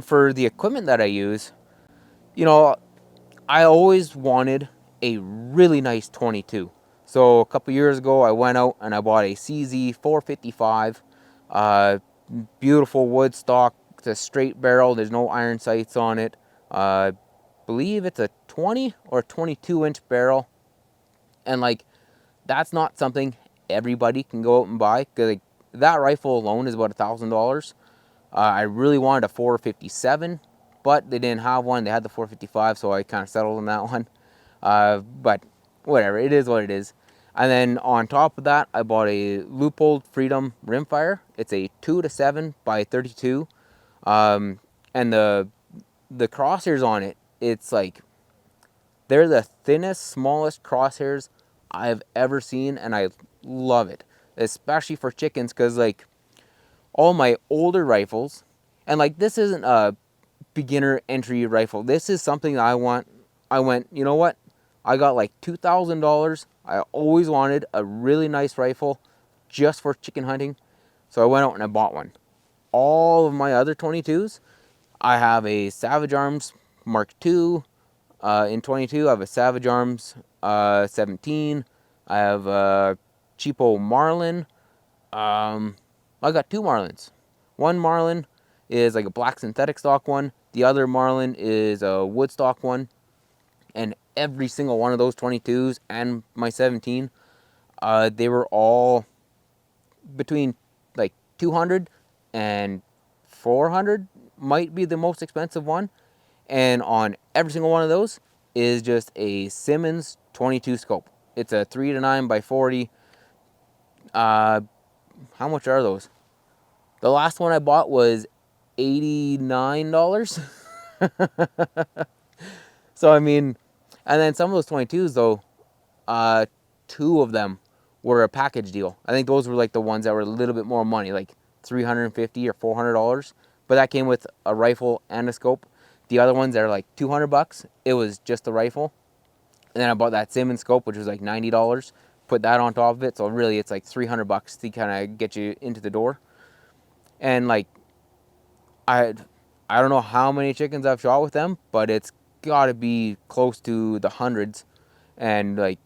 For the equipment that I use, you know, I always wanted a really nice 22. So a couple years ago, I went out and I bought a CZ 455, uh, beautiful wood stock. It's a straight barrel. There's no iron sights on it. I believe it's a 20 or 22-inch barrel, and like that's not something everybody can go out and buy because like, that rifle alone is about $1,000. I really wanted a 457, but they didn't have one. They had the 455, so I kind of settled on that one. But whatever, it is what it is. And then on top of that, I bought a Leupold Freedom rimfire. It's a 2-7 by 32, and the crosshairs on it, it's like they're the thinnest, smallest crosshairs I've ever seen, and I love it, especially for chickens, because like all my older rifles, and like this isn't a beginner entry rifle. This is something that I went, you know what? I got like $2,000. I always wanted a really nice rifle just for chicken hunting. So I went out and I bought one. All of my other 22s, I have a Savage Arms Mark II in 22. I have a Savage Arms 17. I have a cheapo Marlin. I got two Marlins. One Marlin is like a black synthetic stock one. The other Marlin is a wood stock one. And every single one of those 22s and my 17, they were all between like 200 and 400, might be the most expensive one. And on every single one of those is just a Simmons 22 scope. It's a 3-9 by 40. How much are those? The last one I bought was $89. So I mean, and then some of those 22s though, two of them were a package deal. I think those were like the ones that were a little bit more money, like $350 or $400. But that came with a rifle and a scope. The other ones that are like $200, it was just the rifle. And then I bought that Simmons scope, which was like $90. Put that on top of it, so really it's like $300 to kind of get you into the door. And like I I don't know how many chickens I've shot with them, but it's got to be close to the hundreds. And like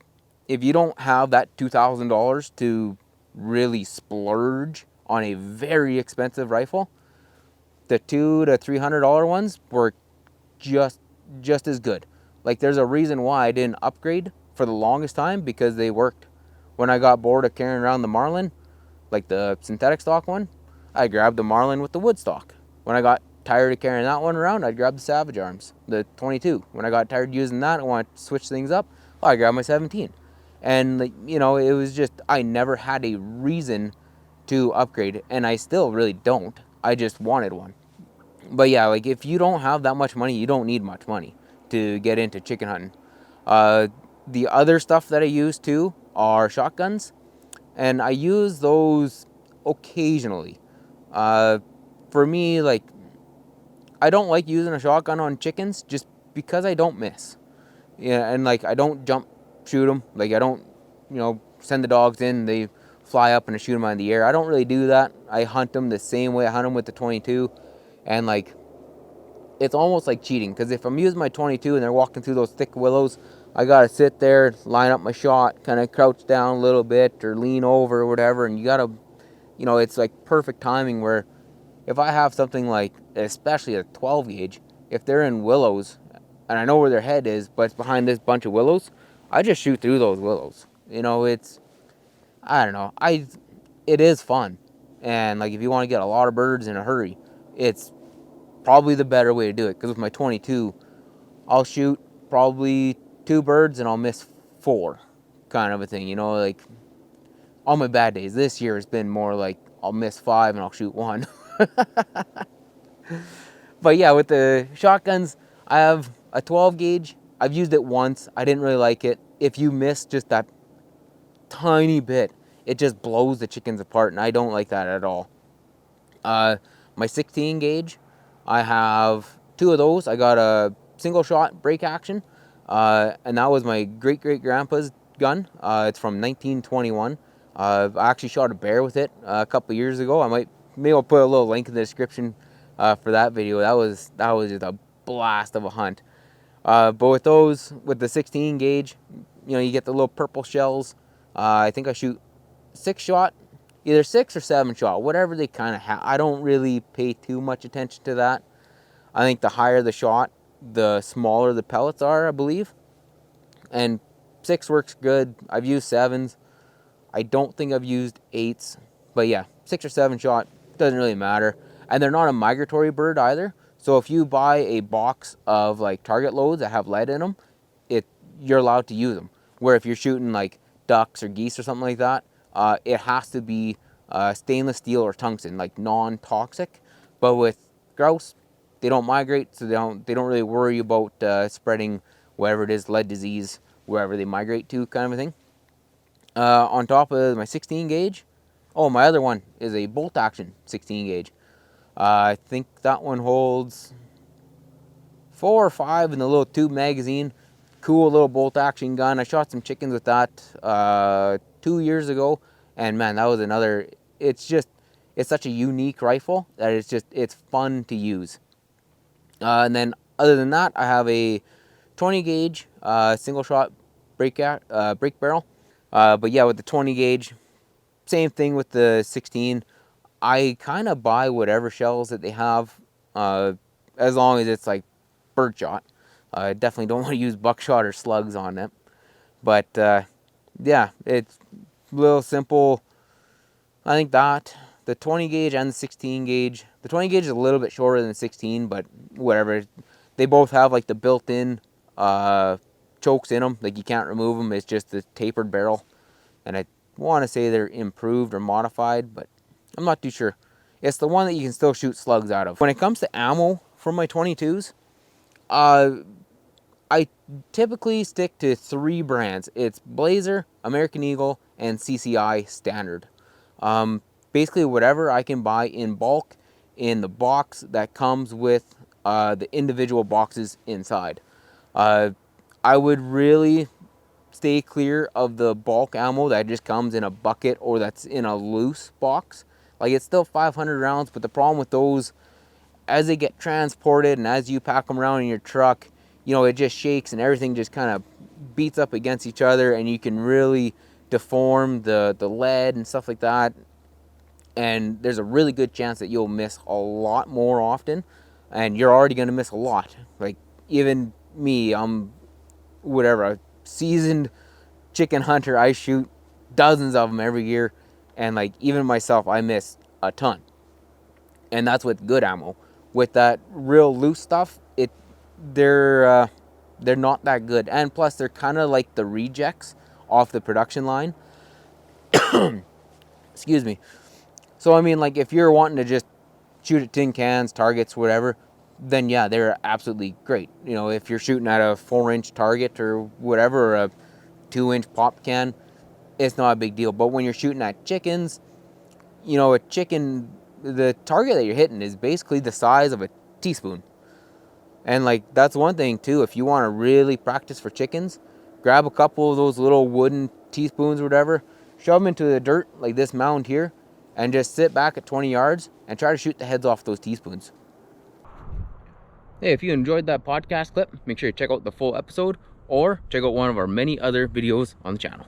if you don't have that $2,000 to really splurge on a very expensive rifle, the $200 to $300 ones were just as good. Like there's a reason why I didn't upgrade for the longest time, because they worked. When I got bored of carrying around the Marlin, like the synthetic stock one, I grabbed the Marlin with the wood stock. When I got tired of carrying that one around, I'd grab the Savage Arms, the 22. When I got tired of using that, I wanted to switch things up, I grabbed my 17. And like, you know, it was just, I never had a reason to upgrade, and I still really don't. I just wanted one. But yeah, like if you don't have that much money, you don't need much money to get into chicken hunting. Uh, the other stuff that I use too are shotguns, and I use those occasionally. Uh, for me, like I don't like using a shotgun on chickens just because I don't miss. Yeah, and like I don't jump shoot them. Like I don't, send the dogs in, they fly up and I shoot them out in the air. I don't really do that. I hunt them the same way I hunt them with the 22, and like it's almost like cheating, because if I'm using my 22 and they're walking through those thick willows, I gotta sit there, line up my shot, kind of crouch down a little bit or lean over or whatever, and you gotta, it's like perfect timing where if I have something like, especially a 12 gauge, if they're in willows and I know where their head is, but it's behind this bunch of willows, I just shoot through those willows. I don't know. It is fun. And like if you want to get a lot of birds in a hurry, it's probably the better way to do it. Because with my 22, I'll shoot probably 2 birds and I'll miss 4, kind of a thing. Like on my bad days. This year has been more like I'll miss 5 and I'll shoot 1. But yeah, with the shotguns, I have a 12 gauge. I've used it once. I didn't really like it. If you miss just that tiny bit, it just blows the chickens apart, and I don't like that at all. My 16 gauge, I have 2 of those. I got a single shot break action, and that was my great grandpa's gun. It's from 1921. I actually shot a bear with it a couple years ago. Maybe I'll put a little link in the description for that video. That was just a blast of a hunt. But with those, with the 16 gauge, you know, you get the little purple shells. I think I shoot 6-shot, either 6 or 7-shot, whatever they kind of have. I don't really pay too much attention to that. I think the higher the shot, the smaller the pellets are, I believe. And 6 works good. I've used 7s. I don't think I've used 8s. But yeah, 6 or 7-shot, doesn't really matter. And they're not a migratory bird either. So if you buy a box of like target loads that have lead in them, you're allowed to use them. Where if you're shooting like ducks or geese or something like that, it has to be stainless steel or tungsten, like non-toxic. But with grouse, they don't migrate, so they don't really worry about spreading whatever it is, lead disease, wherever they migrate to, kind of a thing. On top of my 16 gauge, oh, my other one is a bolt action 16 gauge. I think that one holds 4 or 5 in the little tube magazine. Cool little bolt action gun. I shot some chickens with that 2 years ago, and man, that was another. It's such a unique rifle that it's fun to use. And then other than that, I have a 20 gauge single shot break barrel. But yeah, with the 20 gauge, same thing with the 16. I kind of buy whatever shells that they have, as long as it's like birdshot. I definitely don't want to use buckshot or slugs on it. But yeah, it's a little simple. I think that the 20 gauge and the 16 gauge, the 20 gauge is a little bit shorter than the 16, but whatever. They both have like the built-in chokes in them. Like you can't remove them. It's just the tapered barrel. And I want to say they're improved or modified, but I'm not too sure. It's the one that you can still shoot slugs out of. When it comes to ammo from my 22s, I typically stick to 3 brands. It's Blazer, American Eagle, and CCI Standard. Basically whatever I can buy in bulk in the box that comes with the individual boxes inside. I would really stay clear of the bulk ammo that just comes in a bucket or that's in a loose box. Like, it's still 500 rounds, but the problem with those, as they get transported and as you pack them around in your truck, you know, it just shakes and everything just kind of beats up against each other, and you can really deform the lead and stuff like that. And there's a really good chance that you'll miss a lot more often, and you're already going to miss a lot. Like, even me, I'm whatever, a seasoned chicken hunter. I shoot dozens of them every year, and like, even myself, I miss a ton. And that's with good ammo. With that real loose stuff, they're not that good. And plus, they're kind of like the rejects off the production line. Excuse me. So I mean, like, if you're wanting to just shoot at tin cans, targets, whatever, then yeah, they're absolutely great. You know, if you're shooting at a 4-inch target or whatever, or a 2-inch pop can, it's not a big deal. But when you're shooting at chickens, you know, a chicken, the target that you're hitting is basically the size of a teaspoon. And like, that's one thing too. If you want to really practice for chickens, grab a couple of those little wooden teaspoons or whatever, shove them into the dirt like this mound here, and just sit back at 20 yards and try to shoot the heads off those teaspoons. Hey, if you enjoyed that podcast clip, make sure you check out the full episode or check out one of our many other videos on the channel.